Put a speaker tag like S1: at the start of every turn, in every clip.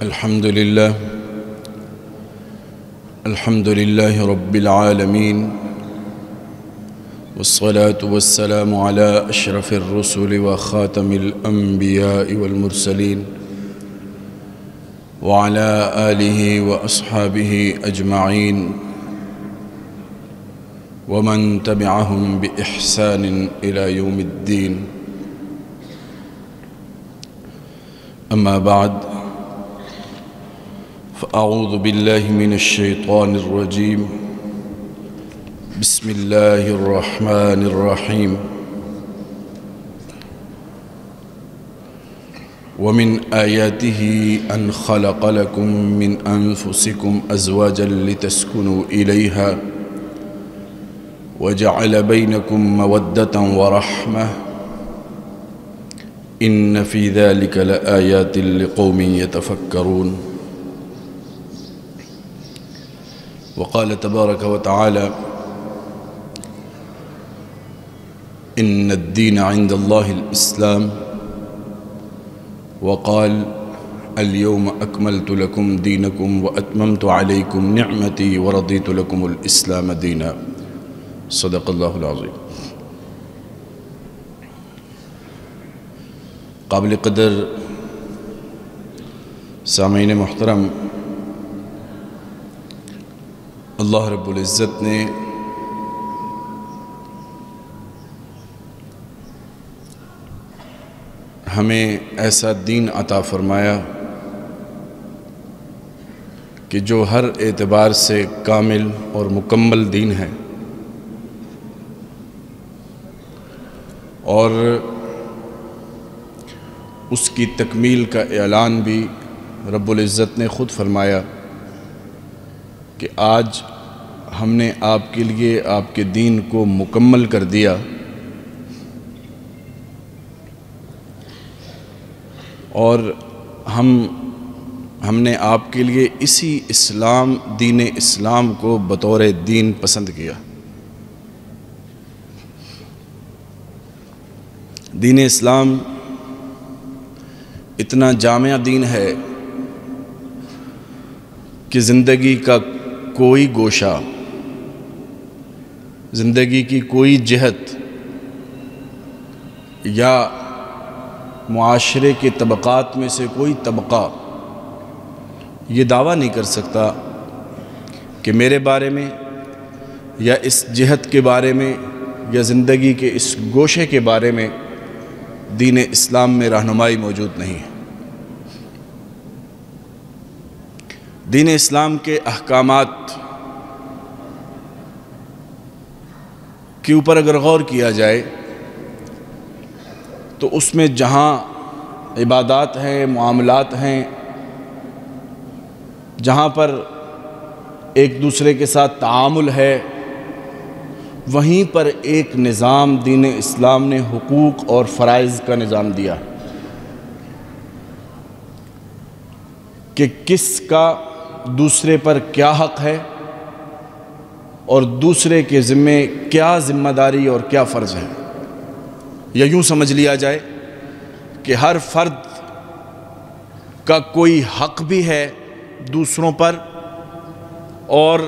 S1: الحمد لله رب العالمين، والصلاة والسلام على أشرف الرسل وخاتم الأنبياء والمرسلين وعلى آله وأصحابه أجمعين ومن تبعهم بإحسان إلى يوم الدين. أما بعد، فأعوذ بالله من الشيطان الرجيم. بسم الله الرحمن الرحيم. ومن آياته أن خلق لكم من أنفسكم أزواجا لتسكنوا إليها وجعل بينكم مودة ورحمة إن في ذلك لآيات لقوم يتفكرون. وقال تبارك وتعالى: إن الدين عند الله الإسلام. وقال: اليوم أكملت لكم دينكم وأتممت عليكم نعمتي ورضيت لكم الإسلام دينا. صدق اللہ العظیم. قابل قدر سامعین محترم، اللہ رب العزت نے ہمیں ایسا دین عطا فرمایا کہ جو ہر اعتبار سے کامل اور مکمل دین ہے، اور اس کی تکمیل کا اعلان بھی رب العزت نے خود فرمایا کہ آج ہم نے آپ کے لیے آپ کے دین کو مکمل کر دیا، اور ہم نے آپ کے لیے اسی اسلام، دین اسلام کو بطور دین پسند کیا. دین اسلام اتنا جامع دین ہے کہ زندگی کا کوئی گوشہ، زندگی کی کوئی جہت یا معاشرے کے طبقات میں سے کوئی طبقہ یہ دعویٰ نہیں کر سکتا کہ میرے بارے میں یا اس جہت کے بارے میں یا زندگی کے اس گوشے کے بارے میں دین اسلام میں رہنمائی موجود نہیں ہے. دین اسلام کے احکامات کے اوپر اگر غور کیا جائے تو اس میں جہاں عبادات ہیں، معاملات ہیں، جہاں پر ایک دوسرے کے ساتھ تعامل ہے، وہیں پر ایک نظام دین اسلام نے حقوق اور فرائض کا نظام دیا کہ کس کا دوسرے پر کیا حق ہے اور دوسرے کے ذمے کیا ذمہ داری اور کیا فرض ہے. یا یوں سمجھ لیا جائے کہ ہر فرد کا کوئی حق بھی ہے دوسروں پر، اور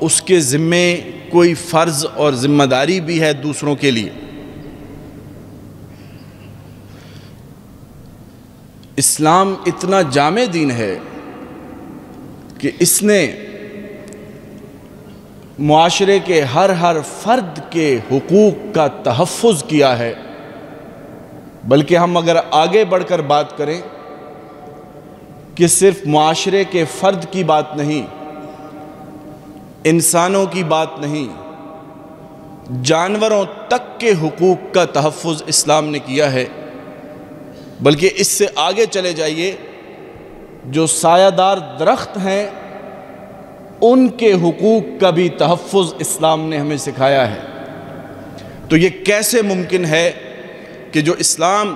S1: اس کے ذمے کوئی فرض اور ذمہ داری بھی ہے دوسروں کے لیے. اسلام اتنا جامع دین ہے کہ اس نے معاشرے کے ہر فرد کے حقوق کا تحفظ کیا ہے. بلکہ ہم اگر آگے بڑھ کر بات کریں کہ صرف معاشرے کے فرد کی بات نہیں، انسانوں کی بات نہیں، جانوروں تک کے حقوق کا تحفظ اسلام نے کیا ہے. بلکہ اس سے آگے چلے جائیے، جو سایہ دار درخت ہیں ان کے حقوق کا بھی تحفظ اسلام نے ہمیں سکھایا ہے. تو یہ کیسے ممکن ہے کہ جو اسلام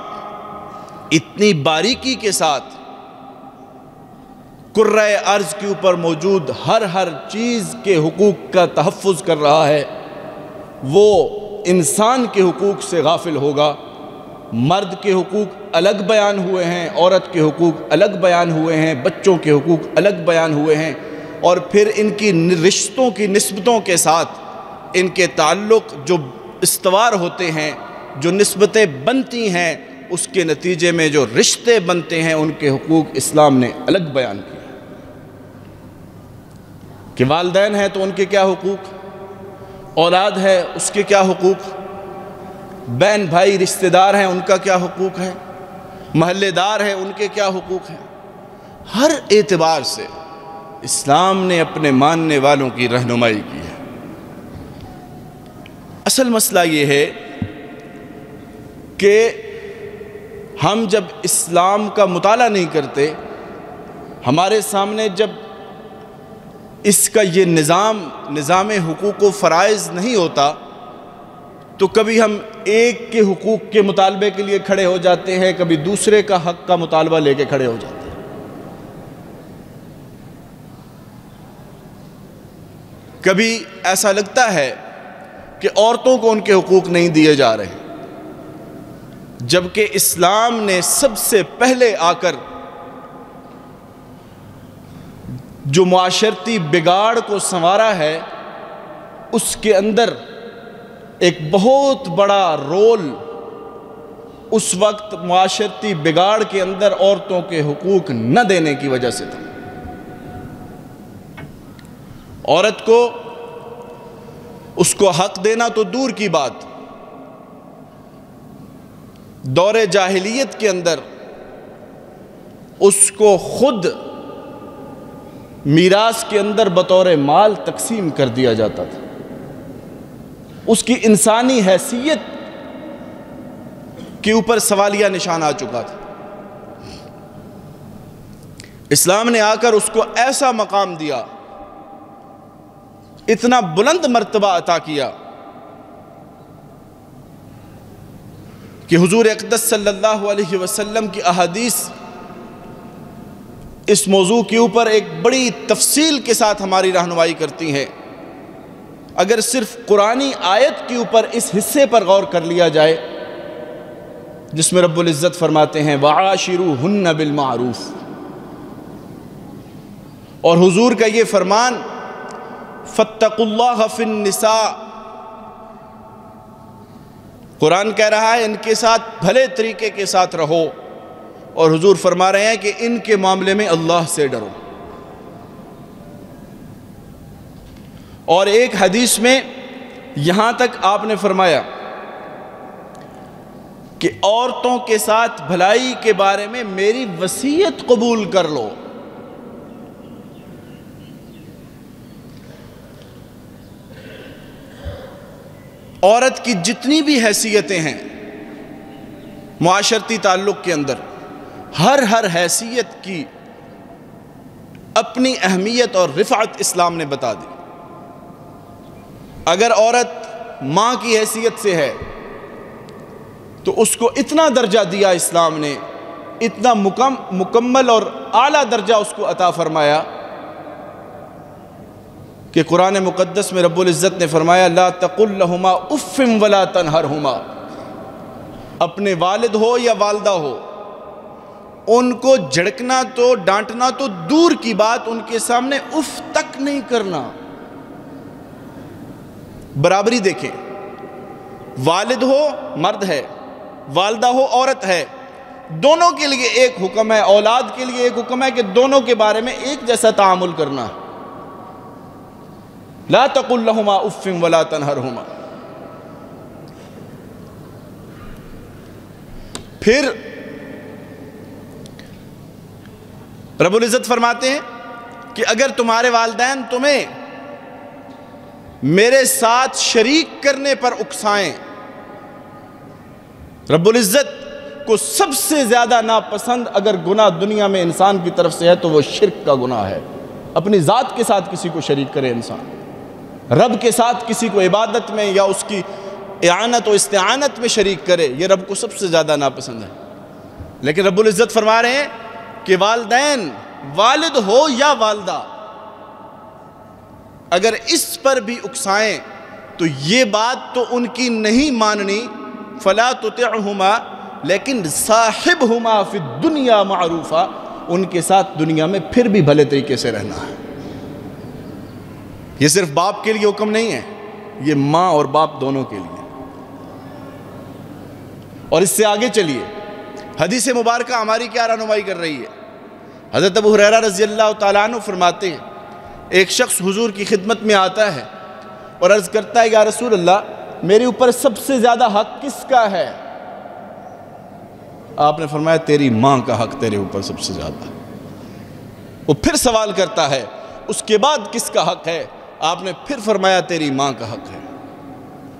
S1: اتنی باریکی کے ساتھ کرۂ ارض کے اوپر موجود ہر چیز کے حقوق کا تحفظ کر رہا ہے، وہ انسان کے حقوق سے غافل ہوگا مرد کے حقوق الگ بیان ہوئے ہیں، عورت کے حقوق الگ بیان ہوئے ہیں، بچوں کے حقوق الگ بیان ہوئے ہیں، اور پھر ان کی رشتوں کی نسبتوں کے ساتھ ان کے تعلق جو استوار ہوتے ہیں، جو نسبتیں بنتی ہیں، اس کے نتیجے میں جو رشتے بنتے ہیں، ان کے حقوق اسلام نے الگ بیان کیے کہ والدین ہیں تو ان کے کیا حقوق، اولاد ہے اس کے کیا حقوق، بہن بھائی رشتہ دار ہیں ان کا کیا حقوق ہے، محلے دار ہیں ان کے کیا حقوق ہیں۔ ہر اعتبار سے اسلام نے اپنے ماننے والوں کی رہنمائی کی ہے۔ اصل مسئلہ یہ ہے کہ ہم جب اسلام کا مطالعہ نہیں کرتے، ہمارے سامنے جب اس کا یہ نظام حقوق و فرائض نہیں ہوتا، تو کبھی ہم ایک کے حقوق کے مطالبے کے لیے کھڑے ہو جاتے ہیں، کبھی دوسرے کا حق کا مطالبہ لے کے کھڑے ہو جاتے ہیں۔ کبھی ایسا لگتا ہے کہ عورتوں کو ان کے حقوق نہیں دیے جا رہے، جبکہ اسلام نے سب سے پہلے آ کر جو معاشرتی بگاڑ کو سنوارا ہے، اس کے اندر ایک بہت بڑا رول اس وقت معاشرتی بگاڑ کے اندر عورتوں کے حقوق نہ دینے کی وجہ سے تھا۔ عورت کو اس کو حق دینا تو دور کی بات، دور جاہلیت کے اندر اس کو خود میراث کے اندر بطور مال تقسیم کر دیا جاتا تھا۔ اس کی انسانی حیثیت کے اوپر سوالیہ نشان آ چکا تھا۔ اسلام نے آ کر اس کو ایسا مقام دیا، اتنا بلند مرتبہ عطا کیا کہ حضور اقدس صلی اللہ علیہ وسلم کی احادیث اس موضوع کے اوپر ایک بڑی تفصیل کے ساتھ ہماری رہنمائی کرتی ہیں۔ اگر صرف قرآنی آیت کے اوپر اس حصے پر غور کر لیا جائے جس میں رب العزت فرماتے ہیں وَعَاشِرُوهُنَّ بِالْمَعْرُوفِ، اور حضور کا یہ فرمان فَاتَّقُوا اللَّهَ فِي النِّسَاءِ، قرآن کہہ رہا ہے ان کے ساتھ بھلے طریقے کے ساتھ رہو، اور حضور فرما رہے ہیں کہ ان کے معاملے میں اللہ سے ڈرو۔ اور ایک حدیث میں یہاں تک آپ نے فرمایا کہ عورتوں کے ساتھ بھلائی کے بارے میں میری وصیت قبول کر لو۔ عورت کی جتنی بھی حیثیتیں ہیں معاشرتی تعلق کے اندر، ہر حیثیت کی اپنی اہمیت اور رفعت اسلام نے بتا دی۔ اگر عورت ماں کی حیثیت سے ہے تو اس کو اتنا درجہ دیا اسلام نے، اتنا مکمل اور اعلیٰ درجہ اس کو عطا فرمایا کہ قرآن مقدس میں رب العزت نے فرمایا لا تقل لہما اف ولا تنہرہما، اپنے والد ہو یا والدہ ہو ان کو جھڑکنا تو ڈانٹنا تو دور کی بات، ان کے سامنے اف تک نہیں کرنا۔ برابری دیکھیں، والد ہو مرد ہے، والدہ ہو عورت ہے، دونوں کے لیے ایک حکم ہے، اولاد کے لیے ایک حکم ہے کہ دونوں کے بارے میں ایک جیسا تعامل کرنا۔ لا تقل لہما اف ولا تنہرہما۔ پھر رب العزت فرماتے ہیں کہ اگر تمہارے والدین تمہیں میرے ساتھ شریک کرنے پر اکسائیں، رب العزت کو سب سے زیادہ ناپسند اگر گناہ دنیا میں انسان کی طرف سے ہے تو وہ شرک کا گناہ ہے۔ اپنی ذات کے ساتھ کسی کو شریک کرے انسان، رب کے ساتھ کسی کو عبادت میں یا اس کی اعانت و استعانت میں شریک کرے، یہ رب کو سب سے زیادہ ناپسند ہے۔ لیکن رب العزت فرما رہے ہیں کہ والدین، والد ہو یا والدہ، اگر اس پر بھی اکسائیں تو یہ بات تو ان کی نہیں ماننی، فلا تطعہما، لیکن صاحبہما فی الدنیا معروفا، ان کے ساتھ دنیا میں پھر بھی بھلے طریقے سے رہنا ہے۔ یہ صرف باپ کے لیے حکم نہیں ہے، یہ ماں اور باپ دونوں کے لیے۔ اور اس سے آگے چلیے، حدیث مبارکہ ہماری کیا رہنمائی کر رہی ہے؟ حضرت ابو ہریرہ رضی اللہ تعالیٰ عنہ فرماتے ہیں، ایک شخص حضور کی خدمت میں آتا ہے اور عرض کرتا ہے یا رسول اللہ، میرے اوپر سب سے زیادہ حق کس کا ہے؟ آپ نے فرمایا تیری ماں کا حق تیرے اوپر سب سے زیادہ۔ وہ پھر سوال کرتا ہے اس کے بعد کس کا حق ہے؟ آپ نے پھر فرمایا تیری ماں کا حق ہے۔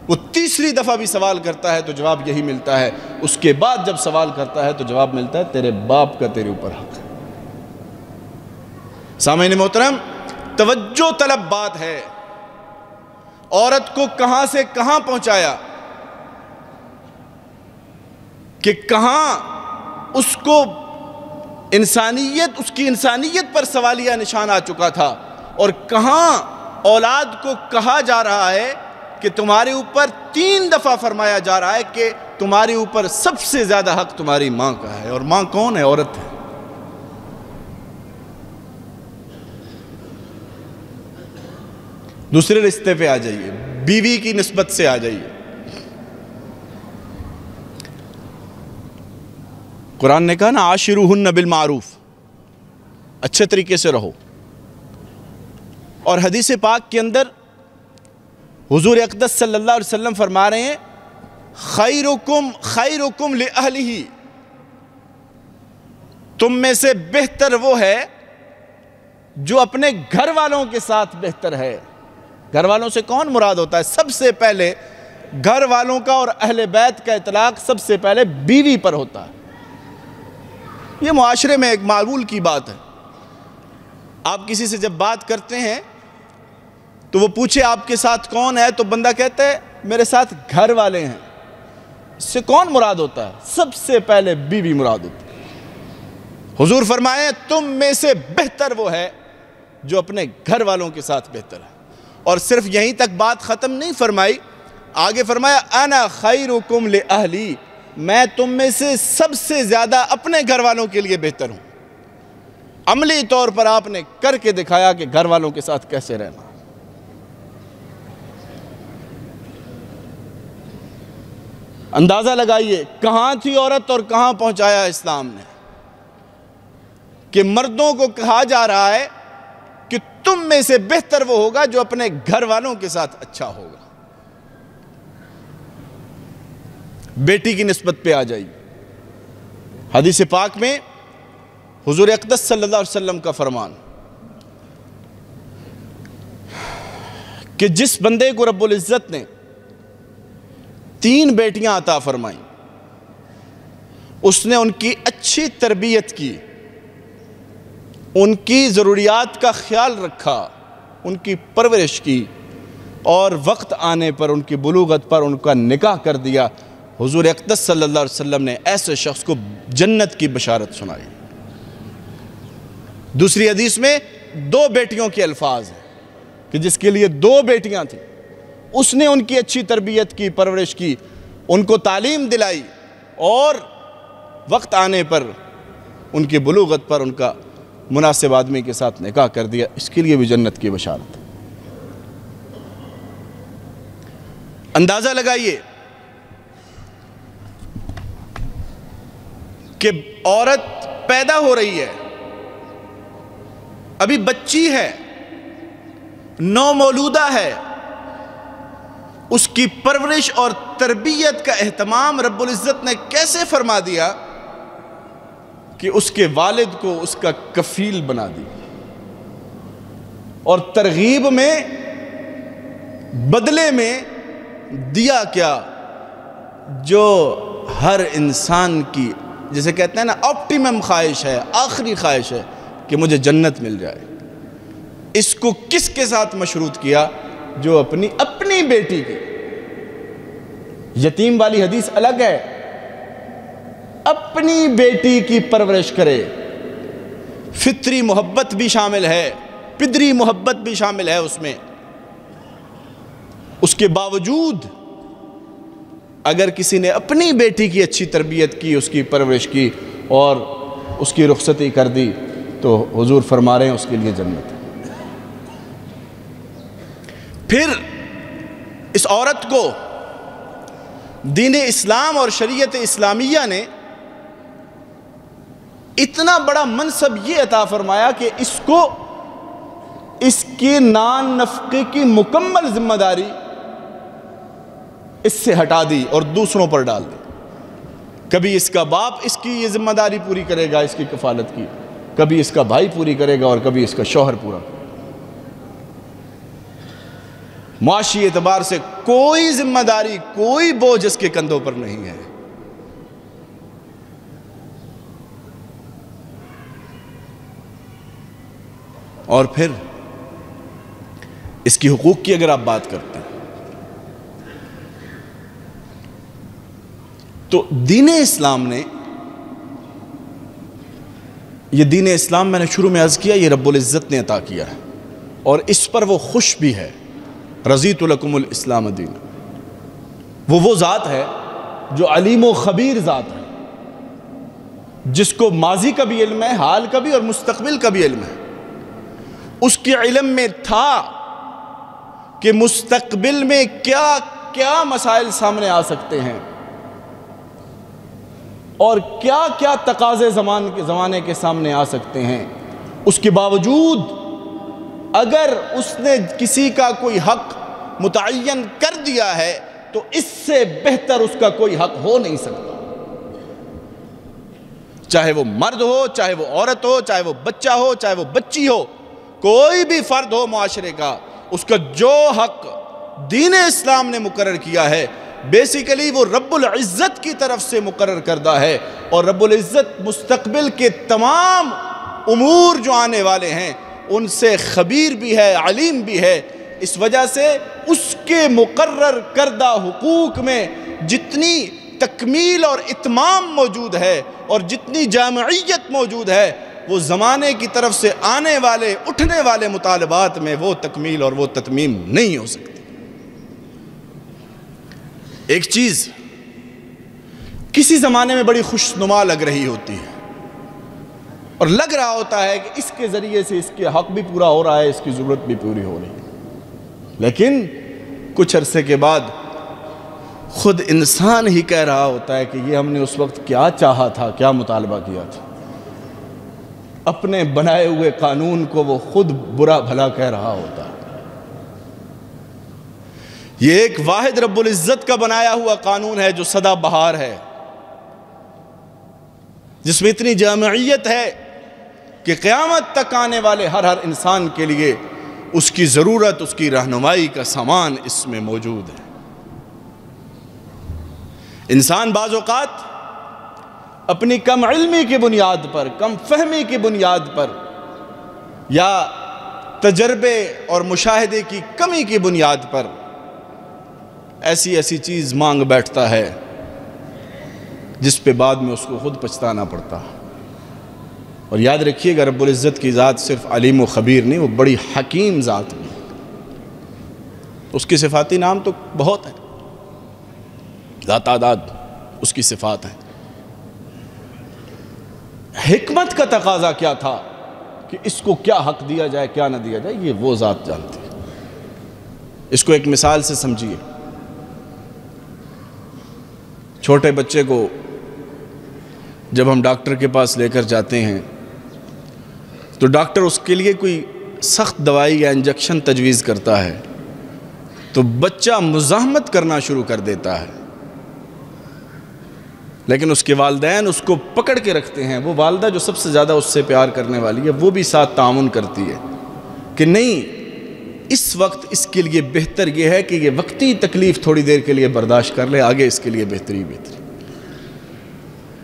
S1: وہ تیسری دفعہ بھی سوال کرتا ہے تو جواب یہی ملتا ہے۔ اس کے بعد جب سوال کرتا ہے تو جواب ملتا ہے تیرے باپ کا تیرے اوپر حق ہے۔ سامعین محترم، توجہ طلب بات ہے۔ عورت کو کہاں سے کہاں پہنچایا کہ کہاں اس کو اس کی انسانیت پر سوالیہ نشان آ چکا تھا، اور کہاں اولاد کو کہا جا رہا ہے کہ تمہارے اوپر 3 دفعہ فرمایا جا رہا ہے کہ تمہارے اوپر سب سے زیادہ حق تمہاری ماں کا ہے۔ اور ماں کون ہے؟ عورت ہے۔ دوسرے رشتے پہ آ جائیے، بیوی کی نسبت سے آ جائیے۔ قرآن نے کہا نا عاشروہن بالمعروف، اچھے طریقے سے رہو۔ اور حدیث پاک کے اندر حضور اقدس صلی اللہ علیہ وسلم فرما رہے ہیں خیرکم لأہلہ، تم میں سے بہتر وہ ہے جو اپنے گھر والوں کے ساتھ بہتر ہے۔ گھر والوں سے کون مراد ہوتا ہے؟ سب سے پہلے گھر والوں کا اور اہل بیت کا اطلاق سب سے پہلے بیوی پر ہوتا ہے۔ یہ معاشرے میں ایک معمول کی بات ہے۔ آپ کسی سے جب بات کرتے ہیں تو وہ پوچھے آپ کے ساتھ کون ہے، تو بندہ کہتا ہے میرے ساتھ گھر والے ہیں۔ اس سے کون مراد ہوتا ہے؟ سب سے پہلے بیوی مراد ہوتی ہے۔ حضور فرمائے تم میں سے بہتر وہ ہے جو اپنے گھر والوں کے ساتھ بہتر ہے۔ اور صرف یہیں تک بات ختم نہیں فرمائی، آگے فرمایا انا خیرکم لأہلی، میں تم میں سے سب سے زیادہ اپنے گھر والوں کے لیے بہتر ہوں۔ عملی طور پر آپ نے کر کے دکھایا کہ گھر والوں کے ساتھ کیسے رہنا۔ اندازہ لگائیے کہاں تھی عورت اور کہاں پہنچایا اسلام نے، کہ مردوں کو کہا جا رہا ہے کہ تم میں سے بہتر وہ ہوگا جو اپنے گھر والوں کے ساتھ اچھا ہوگا۔ بیٹی کی نسبت پہ آ جائیے، حدیث پاک میں حضور اقدس صلی اللہ علیہ وسلم کا فرمان کہ جس بندے کو رب العزت نے 3 بیٹیاں عطا فرمائیں، اس نے ان کی اچھی تربیت کی، ان کی ضروریات کا خیال رکھا، ان کی پرورش کی، اور وقت آنے پر ان کی بلوغت پر ان کا نکاح کر دیا، حضور اقدس صلی اللہ علیہ وسلم نے ایسے شخص کو جنت کی بشارت سنائی۔ دوسری حدیث میں 2 بیٹیوں کے الفاظ ہیں کہ جس کے لیے 2 بیٹیاں تھیں، اس نے ان کی اچھی تربیت کی، پرورش کی، ان کو تعلیم دلائی، اور وقت آنے پر ان کی بلوغت پر ان کا مناسب آدمی کے ساتھ نکاح کر دیا، اس کے لیے بھی جنت کی بشارت۔ اندازہ لگائیے کہ عورت پیدا ہو رہی ہے، ابھی بچی ہے، نومولودہ ہے، اس کی پرورش اور تربیت کا اہتمام رب العزت نے کیسے فرما دیا کہ اس کے والد کو اس کا کفیل بنا دیا، اور ترغیب میں بدلے میں دیا کیا جو ہر انسان کی، جسے کہتے ہیں نا آپٹیمم خواہش ہے، آخری خواہش ہے کہ مجھے جنت مل جائے۔ اس کو کس کے ساتھ مشروط کیا؟ جو اپنی بیٹی کی، یتیم والی حدیث الگ ہے، اپنی بیٹی کی پرورش کرے، فطری محبت بھی شامل ہے، پدری محبت بھی شامل ہے اس میں، اس کے باوجود اگر کسی نے اپنی بیٹی کی اچھی تربیت کی، اس کی پرورش کی اور اس کی رخصتی کر دی تو حضور فرما رہے ہیں اس کے لیے جنت ہے۔ پھر اس عورت کو دین اسلام اور شریعت اسلامیہ نے اتنا بڑا منصب یہ عطا فرمایا کہ اس کو اس کی نان نفقے کی مکمل ذمہ داری اس سے ہٹا دی اور دوسروں پر ڈال دی۔ کبھی اس کا باپ اس کی یہ ذمہ داری پوری کرے گا اس کی کفالت کی، کبھی اس کا بھائی پوری کرے گا اور کبھی اس کا شوہر پورا۔ معاشی اعتبار سے کوئی ذمہ داری، کوئی بوجھ اس کے کندھوں پر نہیں ہے۔ اور پھر اس کی حقوق کی اگر آپ بات کرتے ہیں تو دین اسلام نے، یہ دین اسلام میں نے شروع میں عرض کیا، یہ رب العزت نے عطا کیا ہے اور اس پر وہ خوش بھی ہے۔ رضیت لکم الاسلام دین، وہ ذات ہے جو علیم و خبیر ذات ہے، جس کو ماضی کا بھی علم ہے، حال کا بھی اور مستقبل کا بھی علم ہے۔ اس کے علم میں تھا کہ مستقبل میں کیا کیا مسائل سامنے آ سکتے ہیں اور کیا کیا تقاضے زمانے کے سامنے آ سکتے ہیں۔ اس کے باوجود اگر اس نے کسی کا کوئی حق متعین کر دیا ہے تو اس سے بہتر اس کا کوئی حق ہو نہیں سکتا، چاہے وہ مرد ہو، چاہے وہ عورت ہو، چاہے وہ بچہ ہو، چاہے وہ بچی ہو، کوئی بھی فرد ہو معاشرے کا، اس کا جو حق دین اسلام نے مقرر کیا ہے بیسیکلی وہ رب العزت کی طرف سے مقرر کردہ ہے، اور رب العزت مستقبل کے تمام امور جو آنے والے ہیں ان سے خبیر بھی ہے، علیم بھی ہے۔ اس وجہ سے اس کے مقرر کردہ حقوق میں جتنی تکمیل اور اتمام موجود ہے اور جتنی جامعیت موجود ہے وہ زمانے کی طرف سے آنے والے اٹھنے والے مطالبات میں وہ تکمیل اور وہ تتمیم نہیں ہو سکتی۔ ایک چیز کسی زمانے میں بڑی خوشنما لگ رہی ہوتی ہے اور لگ رہا ہوتا ہے کہ اس کے ذریعے سے اس کے حق بھی پورا ہو رہا ہے، اس کی ضرورت بھی پوری ہو رہی ہے، لیکن کچھ عرصے کے بعد خود انسان ہی کہہ رہا ہوتا ہے کہ یہ ہم نے اس وقت کیا چاہا تھا، کیا مطالبہ کیا تھا۔ اپنے بنائے ہوئے قانون کو وہ خود برا بھلا کہہ رہا ہوتا ہے۔ یہ ایک واحد رب العزت کا بنایا ہوا قانون ہے جو سدا بہار ہے، جس میں اتنی جامعیت ہے کہ قیامت تک آنے والے ہر انسان کے لیے اس کی ضرورت، اس کی رہنمائی کا سامان اس میں موجود ہے۔ انسان بعض اوقات اپنی کم علمی کی بنیاد پر، کم فہمی کی بنیاد پر یا تجربے اور مشاہدے کی کمی کی بنیاد پر ایسی چیز مانگ بیٹھتا ہے جس پہ بعد میں اس کو خود پچھتانا پڑتا۔ اور یاد رکھیے گا رب العزت کی ذات صرف علیم و خبیر نہیں، وہ بڑی حکیم ذات بھی ہے۔ اس کی صفاتی نام تو بہت ہیں، تعداد اس کی صفات ہیں۔ حکمت کا تقاضا کیا تھا کہ اس کو کیا حق دیا جائے، کیا نہ دیا جائے، یہ وہ ذات جانتی ہے۔ اس کو ایک مثال سے سمجھیے۔ چھوٹے بچے کو جب ہم ڈاکٹر کے پاس لے کر جاتے ہیں تو ڈاکٹر اس کے لیے کوئی سخت دوائی یا انجیکشن تجویز کرتا ہے تو بچہ مزاحمت کرنا شروع کر دیتا ہے، لیکن اس کے والدین اس کو پکڑ کے رکھتے ہیں۔ وہ والدہ جو سب سے زیادہ اس سے پیار کرنے والی ہے وہ بھی ساتھ تعاون کرتی ہے کہ نہیں، اس وقت اس کے لیے بہتر یہ ہے کہ یہ وقتی تکلیف تھوڑی دیر کے لیے برداشت کر لے، آگے اس کے لیے بہتری۔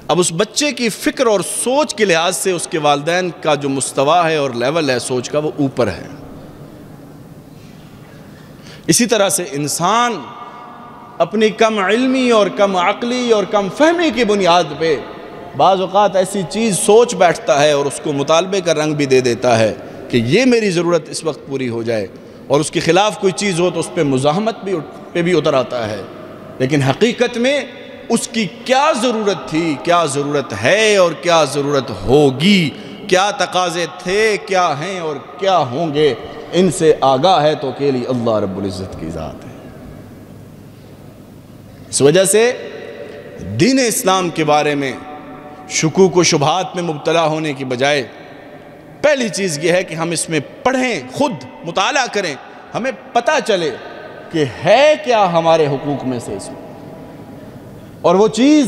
S1: اب اس بچے کی فکر اور سوچ کے لحاظ سے اس کے والدین کا جو مستویٰ ہے اور لیول ہے سوچ کا وہ اوپر ہے۔ اسی طرح سے انسان اپنی کم علمی اور کم عقلی اور کم فہمی کی بنیاد پہ بعض اوقات ایسی چیز سوچ بیٹھتا ہے اور اس کو مطالبے کا رنگ بھی دے دیتا ہے کہ یہ میری ضرورت اس وقت پوری ہو جائے، اور اس کے خلاف کوئی چیز ہو تو اس پہ مزاحمت بھی اتر آتا ہے لیکن حقیقت میں اس کی کیا ضرورت تھی، کیا ضرورت ہے اور کیا ضرورت ہوگی، کیا تقاضے تھے، کیا ہیں اور کیا ہوں گے، ان سے آگاہ ہے تو اکیلی اللہ رب العزت کی ذات ہے۔ اس وجہ سے دین اسلام کے بارے میں شکوک و شبہات میں مبتلا ہونے کی بجائے پہلی چیز یہ ہے کہ ہم اس میں پڑھیں، خود مطالعہ کریں، ہمیں پتہ چلے کہ ہے کیا ہمارے حقوق میں سے اس میں، اور وہ چیز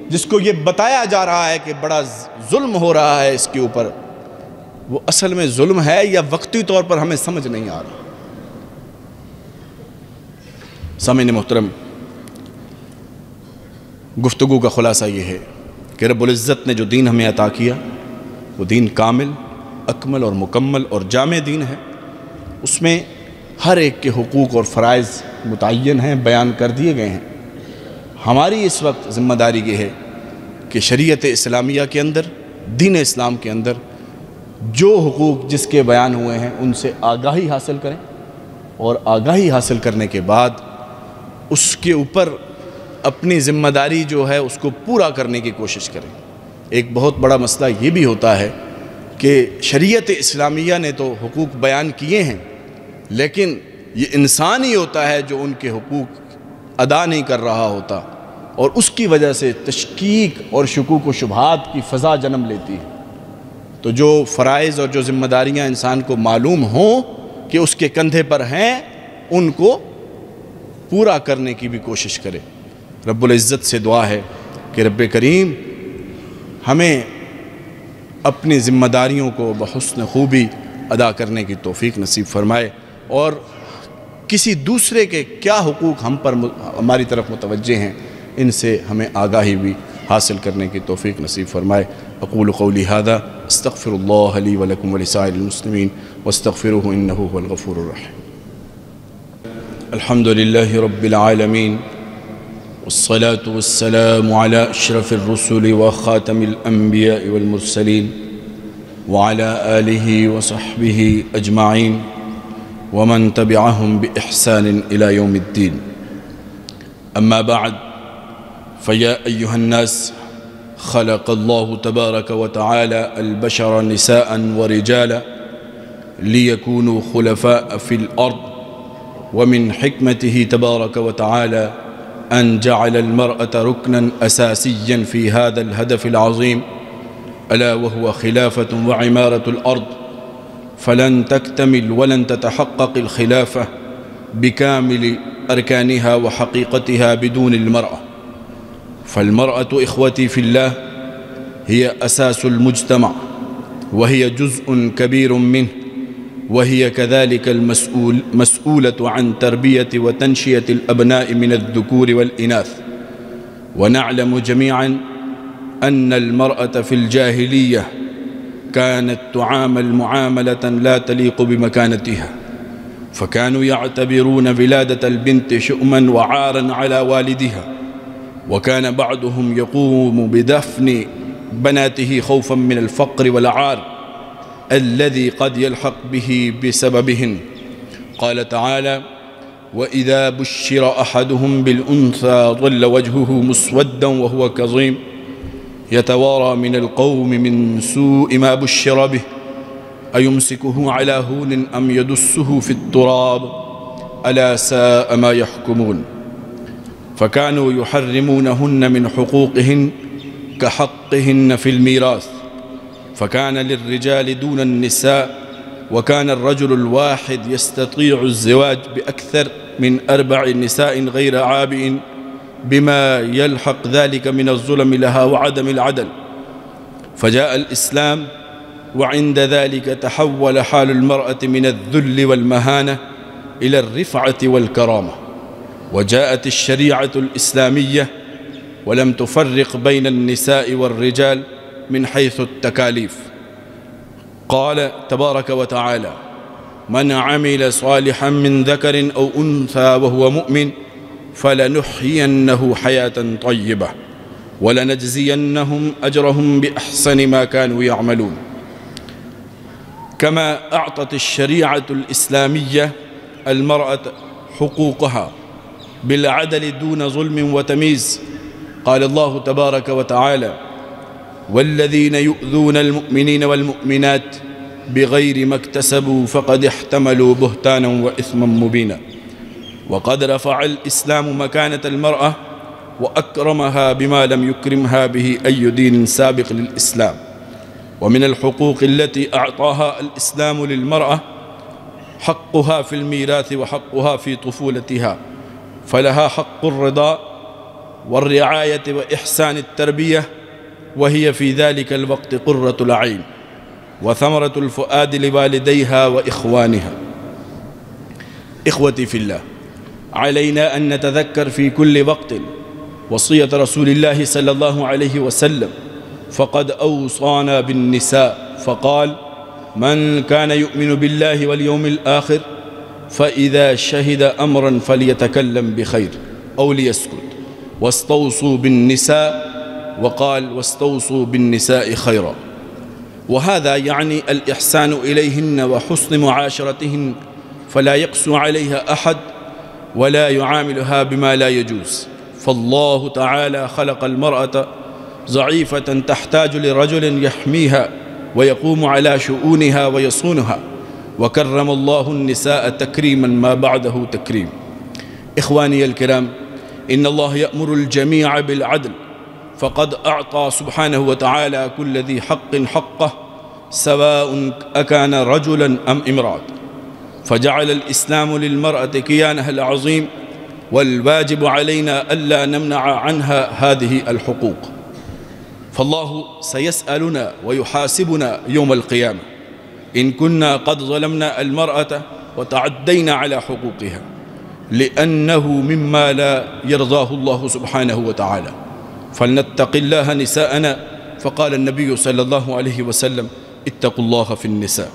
S1: جس کو یہ بتایا جا رہا ہے کہ بڑا ظلم ہو رہا ہے اس کے اوپر، وہ اصل میں ظلم ہے یا وقتی طور پر ہمیں سمجھ نہیں آ رہا۔ سامعین محترم، گفتگو کا خلاصہ یہ ہے کہ رب العزت نے جو دین ہمیں عطا کیا وہ دین کامل، اکمل اور مکمل اور جامع دین ہے۔ اس میں ہر ایک کے حقوق اور فرائض متعین ہیں، بیان کر دیے گئے ہیں۔ ہماری اس وقت ذمہ داری یہ ہے کہ شریعت اسلامیہ کے اندر، دین اسلام کے اندر جو حقوق جس کے بیان ہوئے ہیں ان سے آگاہی حاصل کریں، اور آگاہی حاصل کرنے کے بعد اس کے اوپر اپنی ذمہ داری جو ہے اس کو پورا کرنے کی کوشش کریں۔ ایک بہت بڑا مسئلہ یہ بھی ہوتا ہے کہ شریعت اسلامیہ نے تو حقوق بیان کیے ہیں، لیکن یہ انسان ہی ہوتا ہے جو ان کے حقوق ادا نہیں کر رہا ہوتا، اور اس کی وجہ سے تشکیک اور شکوک و شبہات کی فضا جنم لیتی ہے۔ تو جو فرائض اور جو ذمہ داریاں انسان کو معلوم ہوں کہ اس کے کندھے پر ہیں، ان کو پورا کرنے کی بھی کوشش کرے۔ رب العزت سے دعا ہے کہ رب کریم ہمیں اپنی ذمہ داریوں کو بحسن خوبی ادا کرنے کی توفیق نصیب فرمائے، اور کسی دوسرے کے کیا حقوق ہم پر ہماری طرف متوجہ ہیں ان سے ہمیں آگاہی بھی حاصل کرنے کی توفیق نصیب فرمائے۔ اقول قولی ھذا استغفر اللہ لی ولکم ولسائر المسلمین واستغفروہ انہ هو الغفور الرحیم۔ الحمد للہ رب العالمین، والصلاة والسلام على أشرف الرسل وخاتم الأنبياء والمرسلين وعلى آله وصحبه أجمعين ومن تبعهم بإحسان إلى يوم الدين. أما بعد، فيا أيها الناس، خلق الله تبارك وتعالى البشر نساء ورجالا ليكونوا خلفاء في الأرض، ومن حكمته تبارك وتعالى أن جعل المرأة ركناً أساسياً في هذا الهدف العظيم، ألا وهو خلافة وعمارة الأرض. فلن تكتمل ولن تتحقق الخلافة بكامل أركانها وحقيقتها بدون المرأة. فالمرأة إخوتي في الله هي أساس المجتمع، وهي جزء كبير منه، وهي كذلك مسؤولة عن تربية وتنشية الأبناء من الذكور والإناث. ونعلم جميعاً أن المرأة في الجاهلية كانت تعامل معاملة لا تليق بمكانتها، فكانوا يعتبرون ولادة البنت شؤما وعارا على والدها، وكان بعضهم يقوم بدفن بناته خوفا من الفقر والعار الذي قد يلحق به بسببهن. قال تعالى: وإذا بشر أحدهم بالأنثى ظل وجهه مسودا وهو كظيم يتوارى من القوم من سوء ما بشر به أيمسكه على هون أم يدسه في التراب ألا ساء ما يحكمون. فكانوا يحرمونهن من حقوقهن كحقهن في الميراث، فكان للرجال دون النساء، وكان الرجل الواحد يستطيع الزواج بأكثر من 4 نساء غير عابئ، بما يلحق ذلك من الظلم لها وعدم العدل. فجاء الإسلام، وعند ذلك تحول حال المرأة من الذل والمهانة إلى الرفعة والكرامة. وجاءت الشريعة الإسلامية ولم تفرق بين النساء والرجال من حيث التكاليف. قال تبارك وتعالى: من عمل صالحا من ذكر أو أنثى وهو مؤمن فلنحيينه حياة طيبة ولنجزينهم أجرهم بأحسن ما كانوا يعملون. كما أعطت الشريعة الإسلامية المرأة حقوقها بالعدل دون ظلم وتمييز. قال الله تبارك وتعالى: والذين يؤذون المؤمنين والمؤمنات بغير ما اكتسبوا فقد احتملوا بهتانا وإثما مبينا. وقد رفع الإسلام مكانة المرأة وأكرمها بما لم يكرمها به أي دين سابق للإسلام. ومن الحقوق التي أعطاها الإسلام للمرأة حقها في الميراث وحقها في طفولتها، فلها حق الرضا والرعاية وإحسان التربية، وهي في ذلك الوقت قرة العين وثمرة الفؤاد لوالديها وإخوانها. إخوتي في الله، علينا أن نتذكر في كل وقت وصية رسول الله صلى الله عليه وسلم، فقد أوصانا بالنساء فقال: من كان يؤمن بالله واليوم الآخر فإذا شهد أمرا فليتكلم بخير أو ليسكت، واستوصوا بالنساء، وقال: واستوصوا بالنساء خيرا. وهذا يعني الإحسان إليهن وحسن معاشرتهن، فلا يقسو عليها أحد ولا يعاملها بما لا يجوز. فالله تعالى خلق المرأة ضعيفة تحتاج لرجل يحميها ويقوم على شؤونها ويصونها، وكرم الله النساء تكريما ما بعده تكريم. إخواني الكرام، إن الله يأمر الجميع بالعدل، فقد أعطى سبحانه وتعالى كل ذي حق حقه سواء أكان رجلا أم امرأة، فجعل الإسلام للمرأة كيانها العظيم، والواجب علينا ألا نمنع عنها هذه الحقوق. فالله سيسألنا ويحاسبنا يوم القيامة إن كنا قد ظلمنا المرأة وتعدينا على حقوقها، لأنه مما لا يرضاه الله سبحانه وتعالى. فلنتق الله نساءنا، فقال النبي صلى الله عليه وسلم: اتقوا الله في النساء.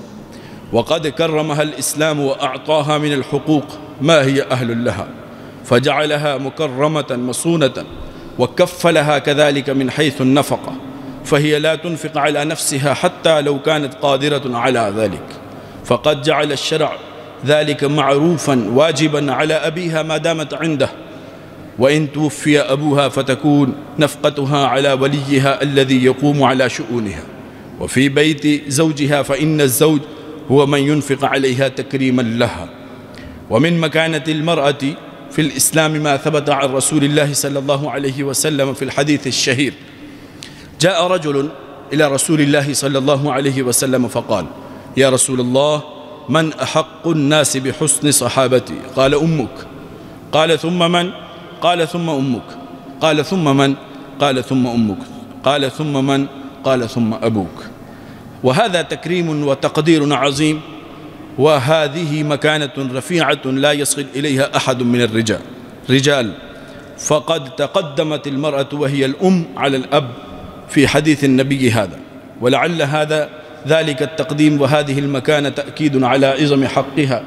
S1: وقد كرمها الإسلام وأعطاها من الحقوق ما هي أهل لها، فجعلها مكرمة مصونة، وكفلها كذلك من حيث النفقة، فهي لا تنفق على نفسها حتى لو كانت قادرة على ذلك، فقد جعل الشرع ذلك معروفا واجبا على أبيها ما دامت عنده، وإن توفي أبوها فتكون نفقتها على وليها الذي يقوم على شؤونها. وفي بيت زوجها فإن الزوج هو من ينفق عليها تكريما لها. ومن مكانة المرأة في الإسلام ما ثبت عن رسول الله صلى الله عليه وسلم في الحديث الشهير: جاء رجل إلى رسول الله صلى الله عليه وسلم فقال: يا رسول الله، من أحق الناس بحسن صحابتي؟ قال: أمك. قال: ثم من؟ قال: ثم أمك. قال: ثم من؟ قال: ثم أمك. قال: ثم من؟ قال: ثم أبوك. وهذا تكريم وتقدير عظيم، وهذه مكانة رفيعة لا يصل إليها أحد من الرجال. فقد تقدمت المرأة وهي الأم على الأب في حديث النبي هذا، ولعل هذا ذلك التقديم وهذه المكانة تأكيد على عظم حقها،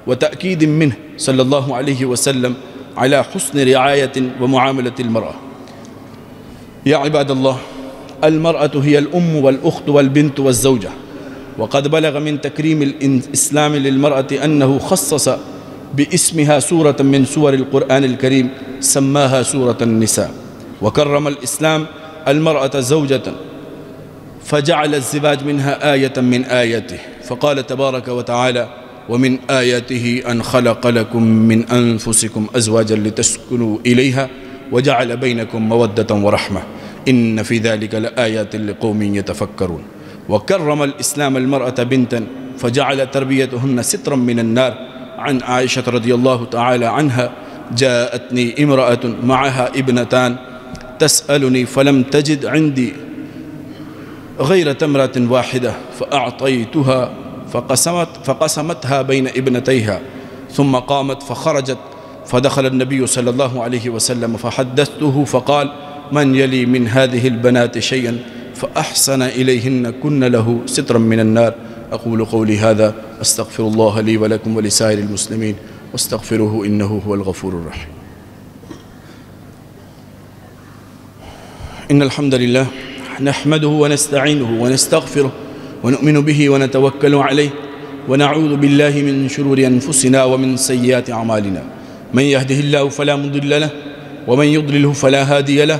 S1: وتأكيد منه صلى الله عليه وسلم على حسن رعاية ومعاملة المرأة. يا عباد الله، المرأة هي الأم والأخت والبنت والزوجة، وقد بلغ من تكريم الإسلام للمرأة أنه خصص باسمها سورة من سور القرآن الكريم سماها سورة النساء. وكرم الإسلام المرأة زوجة، فجعل الزواج منها آية من آياته، فقال تبارك وتعالى: ومن آياته أن خلق لكم من أنفسكم أزواجا لتسكنوا إليها وجعل بينكم مودة ورحمة إن في ذلك لآيات لقوم يتفكرون. وكرم الإسلام المرأة بنتا، فجعل تربيتهن سترا من النار. عن عائشة رضي الله تعالى عنها: جاءتني امرأة معها ابنتان تسألني فلم تجد عندي غير تمرة واحدة فأعطيتها فقسمتها بين ابنتيها، ثم قامت فخرجت، فدخل النبي صلى الله عليه وسلم فحدثته فقال: من يلي من هذه البنات شيئا فأحسن إليهن كن له سترا من النار. أقول قولي هذا، أستغفر الله لي ولكم ولسائر المسلمين، واستغفروه إنه هو الغفور الرحيم. إن الحمد لله نحمده ونستعينه ونستغفره ونؤمن به ونتوكل عليه، ونعوذ بالله من شرور أنفسنا ومن سيئات أعمالنا، من يهده الله فلا مضل له ومن يضلله فلا هادي له،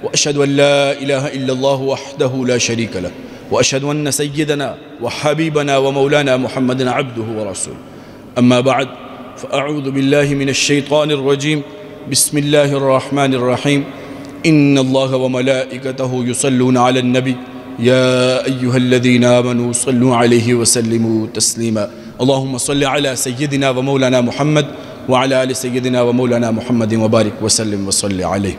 S1: وأشهد أن لا إله إلا الله وحده لا شريك له، وأشهد أن سيدنا وحبيبنا ومولانا محمدا عبده ورسوله. أما بعد، فأعوذ بالله من الشيطان الرجيم. بسم الله الرحمن الرحيم. إن الله وملائكته يصلون على النبي يا أيها الذين آمنوا صلوا عليه وسلموا تسليما. اللهم صل على سيدنا ومولانا محمد وعلى آل سيدنا ومولانا محمد وبارك وسلم وصل عليه.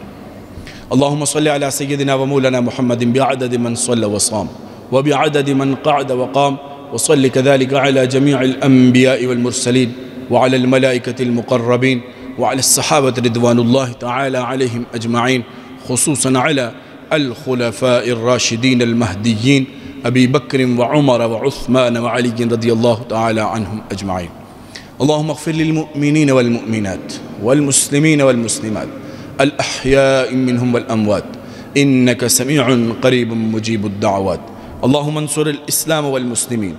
S1: اللهم صل على سيدنا ومولانا محمد بعدد من صلى وصام، وبعدد من قعد وقام، وصل كذلك على جميع الأنبياء والمرسلين، وعلى الملائكة المقربين، وعلى الصحابة رضوان الله تعالى عليهم أجمعين، خصوصا على الخلفاء الراشدين المهديين أبي بكر وعمر وعثمان وعلي رضي الله تعالى عنهم أجمعين. اللهم اغفر للمؤمنين والمؤمنات والمسلمين والمسلمات الأحياء منهم والأموات، إنك سميع قريب مجيب الدعوات. اللهم انصر الإسلام والمسلمين،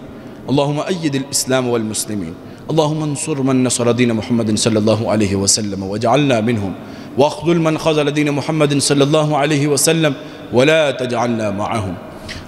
S1: اللهم أيد الإسلام والمسلمين، اللهم انصر من نصر دين محمد صلى الله عليه وسلم واجعلنا منهم، واخذل من خذل دين محمد صلى الله عليه وسلم ولا تجعلنا معهم.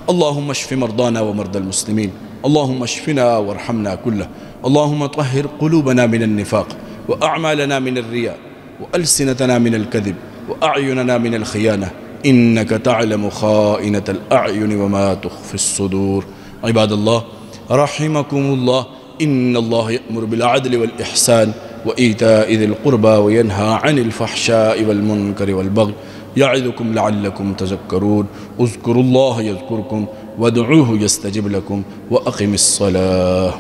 S1: اللهم اشف مرضانا ومرضى المسلمين، اللهم اشفنا وارحمنا كله. اللهم طهر قلوبنا من النفاق، وأعمالنا من الرياء، وألسنتنا من الكذب، وأعيننا من الخيانة، إنك تعلم خائنة الأعين وما تخفي الصدور. عباد الله رحمكم الله، إن الله يأمر بالعدل والإحسان وإيتاء ذي القربى وينهى عن الفحشاء والمنكر والبغي، يعظكم لعلكم تذكرون. اذكروا الله يذكركم وادعوه يستجب لكم، وأقم الصلاة.